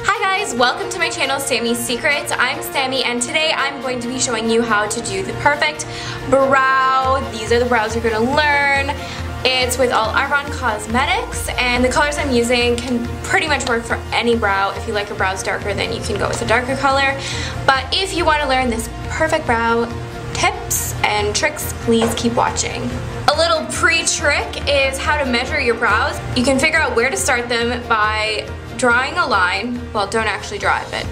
Hi guys, welcome to my channel, Sammy's Secrets. I'm Sammy and today I'm going to be showing you how to do the perfect brow. These are the brows you're going to learn. It's with all Arbonne Cosmetics and the colors I'm using can pretty much work for any brow. If you like your brows darker, then you can go with a darker color. But if you want to learn this perfect brow tips and tricks, please keep watching. A little pre-trick is how to measure your brows. You can figure out where to start them by drawing a line. Well, don't actually draw it, but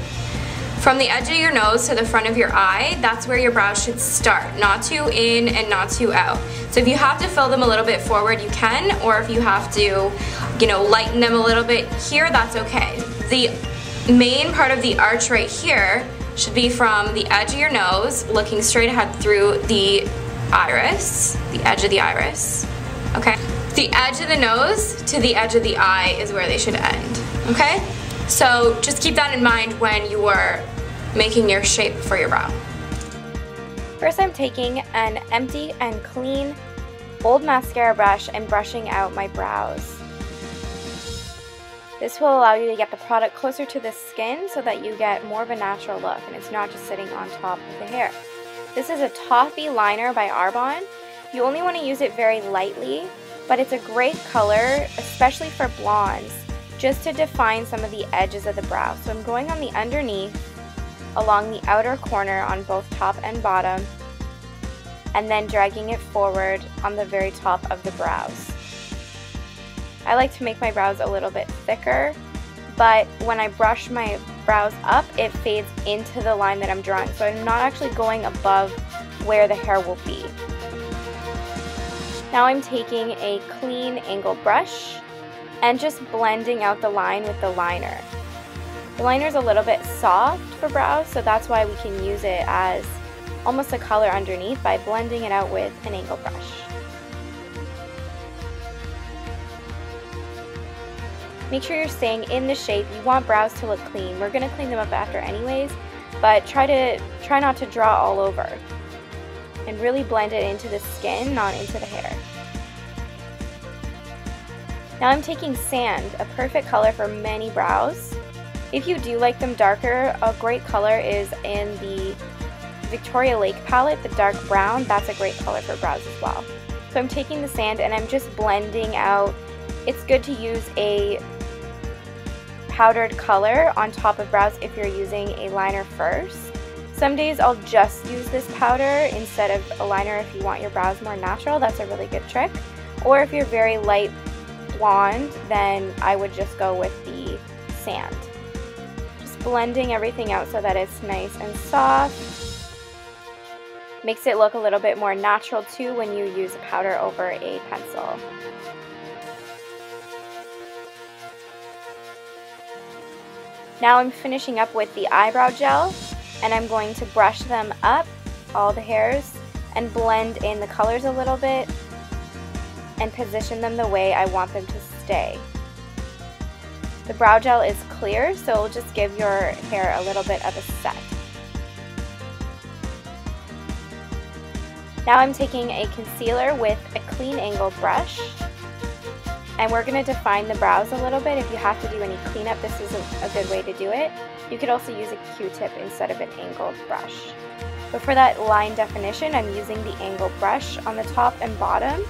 from the edge of your nose to the front of your eye, that's where your brows should start. Not too in and not too out. So if you have to fill them a little bit forward, you can, or if you have to, lighten them a little bit here, that's okay. The main part of the arch right here should be from the edge of your nose, looking straight ahead through the iris, the edge of the iris, okay? The edge of the nose to the edge of the eye is where they should end, okay? So just keep that in mind when you are making your shape for your brow. First, I'm taking an empty and clean old mascara brush and brushing out my brows. This will allow you to get the product closer to the skin so that you get more of a natural look and it's not just sitting on top of the hair. This is a Toffee liner by Arbonne. You only want to use it very lightly, but it's a great color, especially for blondes, just to define some of the edges of the brow. So I'm going on the underneath, along the outer corner on both top and bottom, and then dragging it forward on the very top of the brows. I like to make my brows a little bit thicker, but when I brush my brows up, it fades into the line that I'm drawing. So I'm not actually going above where the hair will be. Now I'm taking a clean angled brush and just blending out the line with the liner. The liner is a little bit soft for brows, so that's why we can use it as almost a color underneath by blending it out with an angled brush. Make sure you're staying in the shape. You want brows to look clean. We're going to clean them up after anyways, but try not to draw all over. And really blend it into the skin, not into the hair. Now I'm taking sand, a perfect color for many brows. If you do like them darker, a great color is in the Victoria Lake palette, the dark brown. That's a great color for brows as well. So I'm taking the sand and I'm just blending out. It's good to use a powdered color on top of brows if you're using a liner first. Some days I'll just use this powder instead of a liner if you want your brows more natural. That's a really good trick. Or if you're very light blonde, then I would just go with the sand. Just blending everything out so that it's nice and soft. Makes it look a little bit more natural too when you use a powder over a pencil. Now I'm finishing up with the eyebrow gel, and I'm going to brush them up, all the hairs, and blend in the colors a little bit and position them the way I want them to stay. The brow gel is clear, so it'll just give your hair a little bit of a set. Now I'm taking a concealer with a clean angled brush, and we're going to define the brows a little bit. If you have to do any cleanup, this is a good way to do it. You could also use a Q-tip instead of an angled brush. But for that line definition, I'm using the angled brush on the top and bottom.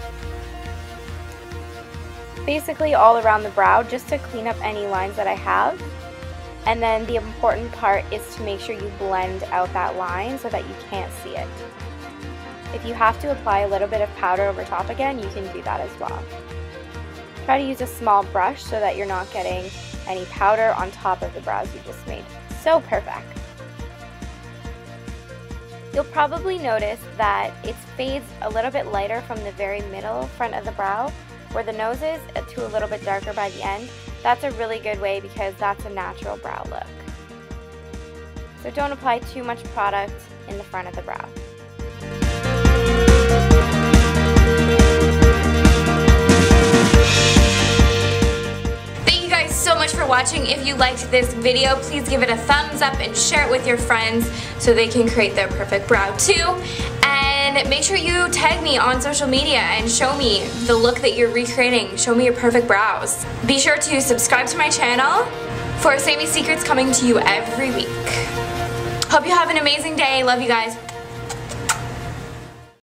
Basically all around the brow, just to clean up any lines that I have. And then the important part is to make sure you blend out that line so that you can't see it. If you have to apply a little bit of powder over top again, you can do that as well. Try to use a small brush so that you're not getting any powder on top of the brows you just made. So perfect. You'll probably notice that it fades a little bit lighter from the very middle front of the brow, where the nose is, to a little bit darker by the end. That's a really good way because that's a natural brow look. So don't apply too much product in the front of the brow. So much for watching. If you liked this video, please give it a thumbs up and share it with your friends so they can create their perfect brow too. And And make sure you tag me on social media and show me the look that you're recreating. Show me your perfect brows. Be sure to subscribe to my channel for Sammi secrets coming to you every week. Hope you have an amazing day. Love you guys.